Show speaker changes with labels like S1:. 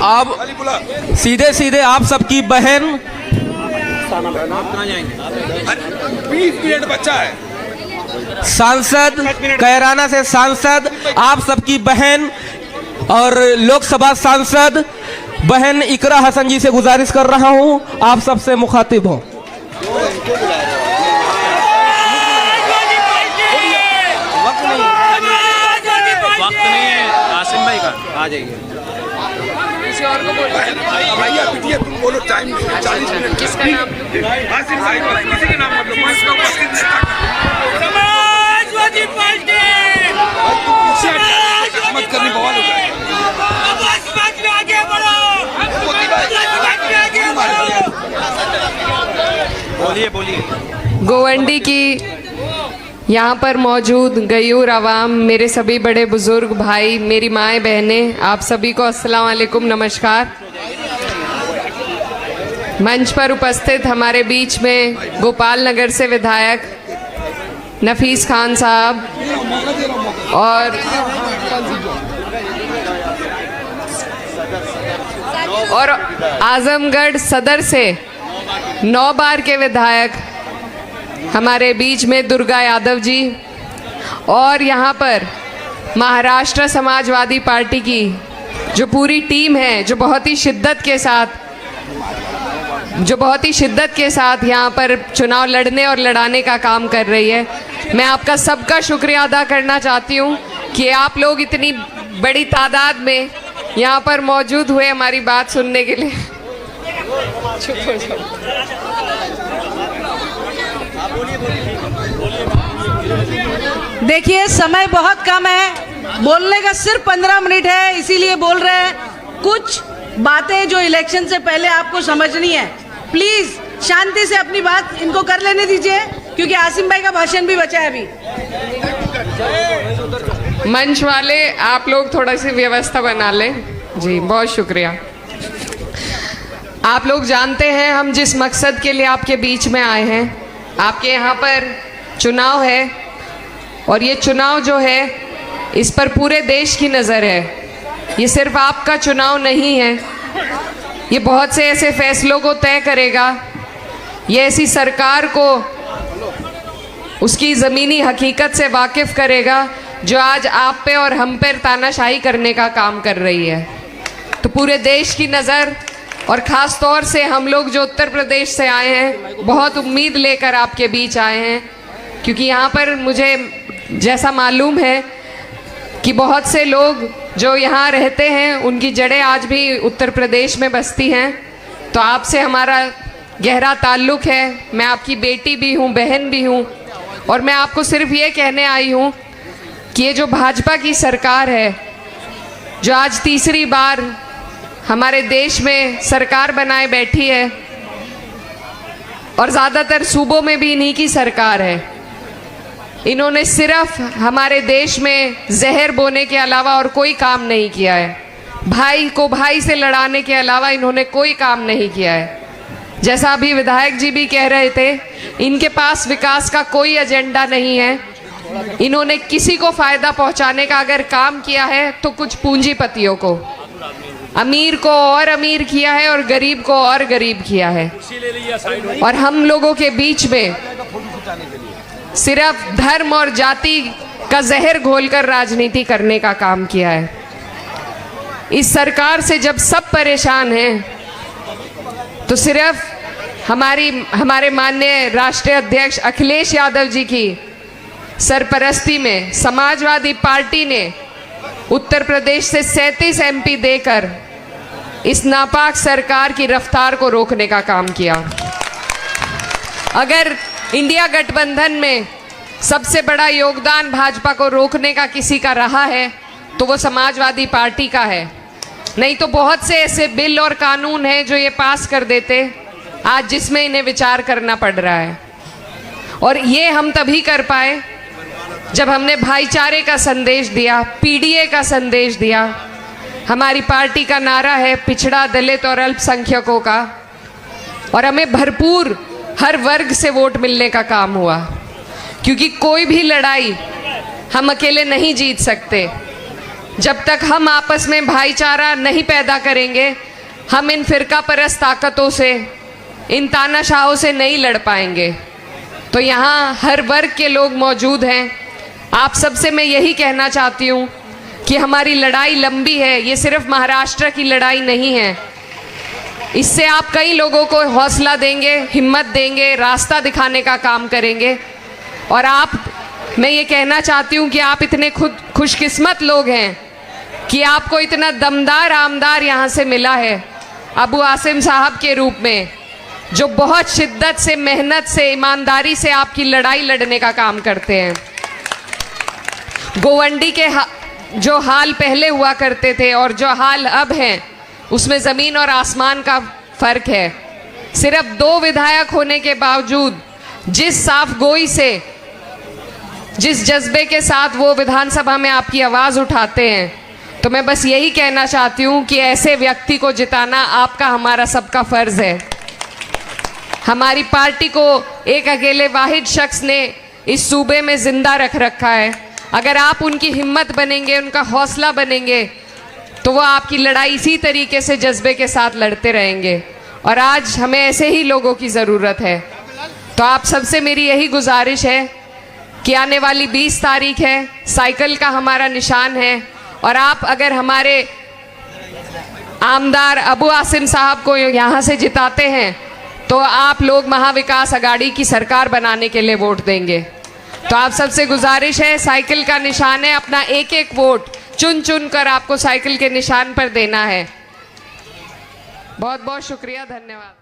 S1: अब सीधे सीधे आप सबकी बहन
S2: 20 मिनट बच्चा है।
S1: सांसद कैराना से सांसद आप सबकी बहन और लोकसभा सांसद बहन इकरा हसन जी से गुजारिश कर रहा हूं, आप सबसे मुखातिब हो।
S3: वक्त नहीं है आसिम भाई का, आ जाइए।
S2: किसी और को भैया बिटिया तुम बोलो, टाइम 40 मिनट।
S4: किसका नाम?
S2: आसिम भाई किसी के नाम मतलब मंच का उपस्थित नेता का।
S4: समाजवादी पार्टी
S2: मत करनी, बवाल हो जाएगा।
S4: आगे बढ़ो,
S3: बोलिए बोलिए।
S5: गोवंडी की यहाँ पर मौजूद गयूर आवाम, मेरे सभी बड़े बुजुर्ग भाई, मेरी माएँ बहनें, आप सभी को अस्सलाम वालेकुम, नमस्कार। मंच पर उपस्थित हमारे बीच में गोपाल नगर से विधायक नफीस खान साहब और आजमगढ़ सदर से 9 बार के विधायक हमारे बीच में दुर्गा यादव जी, और यहाँ पर महाराष्ट्र समाजवादी पार्टी की जो पूरी टीम है, जो बहुत ही शिद्दत के साथ यहाँ पर चुनाव लड़ने और लड़ाने का काम कर रही है। मैं आपका सबका शुक्रिया अदा करना चाहती हूँ कि आप लोग इतनी बड़ी तादाद में यहाँ पर मौजूद हुए हमारी बात सुनने के लिए। चुप हो जाओ।
S6: देखिए समय बहुत कम है, बोलने का सिर्फ 15 मिनट है, इसीलिए बोल रहे हैं। कुछ बातें जो इलेक्शन से पहले आपको समझनी है, प्लीज शांति से अपनी बात इनको कर लेने दीजिए, क्योंकि आसिम भाई का भाषण भी बचा है अभी।
S5: मंच वाले आप लोग थोड़ा सी व्यवस्था बना लें। जी बहुत शुक्रिया। आप लोग जानते हैं हम जिस मकसद के लिए आपके बीच में आए हैं। आपके यहाँ पर चुनाव है और ये चुनाव जो है इस पर पूरे देश की नज़र है। ये सिर्फ आपका चुनाव नहीं है, ये बहुत से ऐसे फैसलों को तय करेगा। ये ऐसी सरकार को उसकी ज़मीनी हकीकत से वाकिफ़ करेगा जो आज आप पे और हम पे तानाशाही करने का काम कर रही है। तो पूरे देश की नज़र और ख़ास तौर से हम लोग जो उत्तर प्रदेश से आए हैं, बहुत उम्मीद लेकर आपके बीच आए हैं, क्योंकि यहाँ पर मुझे जैसा मालूम है कि बहुत से लोग जो यहाँ रहते हैं उनकी जड़ें आज भी उत्तर प्रदेश में बसती हैं। तो आपसे हमारा गहरा ताल्लुक़ है। मैं आपकी बेटी भी हूँ, बहन भी हूँ, और मैं आपको सिर्फ ये कहने आई हूँ कि ये जो भाजपा की सरकार है, जो आज तीसरी बार हमारे देश में सरकार बनाए बैठी है और ज़्यादातर सूबों में भी इन्हीं की सरकार है, इन्होंने सिर्फ हमारे देश में जहर बोने के अलावा और कोई काम नहीं किया है। भाई को भाई से लड़ाने के अलावा इन्होंने कोई काम नहीं किया है। जैसा अभी विधायक जी भी कह रहे थे, इनके पास विकास का कोई एजेंडा नहीं है। इन्होंने किसी को फ़ायदा पहुंचाने का अगर काम किया है तो कुछ पूंजीपतियों को, अमीर को और अमीर किया है और गरीब को और गरीब किया है। और हम लोगों के बीच में सिर्फ धर्म और जाति का जहर घोलकर राजनीति करने का काम किया है। इस सरकार से जब सब परेशान हैं तो सिर्फ हमारे माननीय राष्ट्रीय अध्यक्ष अखिलेश यादव जी की सरपरस्ती में समाजवादी पार्टी ने उत्तर प्रदेश से 37 MP देकर इस नापाक सरकार की रफ्तार को रोकने का काम किया। अगर इंडिया गठबंधन में सबसे बड़ा योगदान भाजपा को रोकने का किसी का रहा है तो वो समाजवादी पार्टी का है। नहीं तो बहुत से ऐसे बिल और कानून हैं जो ये पास कर देते आज, जिसमें इन्हें विचार करना पड़ रहा है। और ये हम तभी कर पाए जब हमने भाईचारे का संदेश दिया, PDA का संदेश दिया। हमारी पार्टी का नारा है पिछड़ा, दलित और अल्पसंख्यकों का, और हमें भरपूर हर वर्ग से वोट मिलने का काम हुआ, क्योंकि कोई भी लड़ाई हम अकेले नहीं जीत सकते। जब तक हम आपस में भाईचारा नहीं पैदा करेंगे, हम इन फिरका परस्त ताकतों से, इन तानाशाहों से नहीं लड़ पाएंगे। तो यहाँ हर वर्ग के लोग मौजूद हैं। आप सबसे मैं यही कहना चाहती हूँ कि हमारी लड़ाई लंबी है, ये सिर्फ महाराष्ट्र की लड़ाई नहीं है। इससे आप कई लोगों को हौसला देंगे, हिम्मत देंगे, रास्ता दिखाने का काम करेंगे। और मैं ये कहना चाहती हूँ कि आप इतने खुशकिस्मत लोग हैं कि आपको इतना दमदार आमदार यहाँ से मिला है, अबू आसिम साहब के रूप में, जो बहुत शिद्दत से, मेहनत से, ईमानदारी से आपकी लड़ाई लड़ने का काम करते हैं। गोवंडी के जो हाल पहले हुआ करते थे और जो हाल अब हैं, उसमें ज़मीन और आसमान का फर्क है। सिर्फ 2 विधायक होने के बावजूद जिस साफ गोई से, जिस जज्बे के साथ वो विधानसभा में आपकी आवाज़ उठाते हैं, तो मैं बस यही कहना चाहती हूँ कि ऐसे व्यक्ति को जिताना आपका, हमारा सबका फ़र्ज़ है। हमारी पार्टी को एक अकेले वाहिद शख्स ने इस सूबे में ज़िंदा रख रखा है। अगर आप उनकी हिम्मत बनेंगे, उनका हौसला बनेंगे, तो वो आपकी लड़ाई इसी तरीके से जज्बे के साथ लड़ते रहेंगे। और आज हमें ऐसे ही लोगों की ज़रूरत है। तो आप सबसे मेरी यही गुजारिश है कि आने वाली 20 तारीख है, साइकिल का हमारा निशान है, और आप अगर हमारे आमदार अबू आसिम साहब को यहाँ से जिताते हैं, तो आप लोग महाविकास अघाड़ी की सरकार बनाने के लिए वोट देंगे। तो आप सबसे गुजारिश है, साइकिल का निशान है, अपना एक एक वोट चुन चुन कर आपको साइकिल के निशान पर देना है। बहुत बहुत शुक्रिया, धन्यवाद।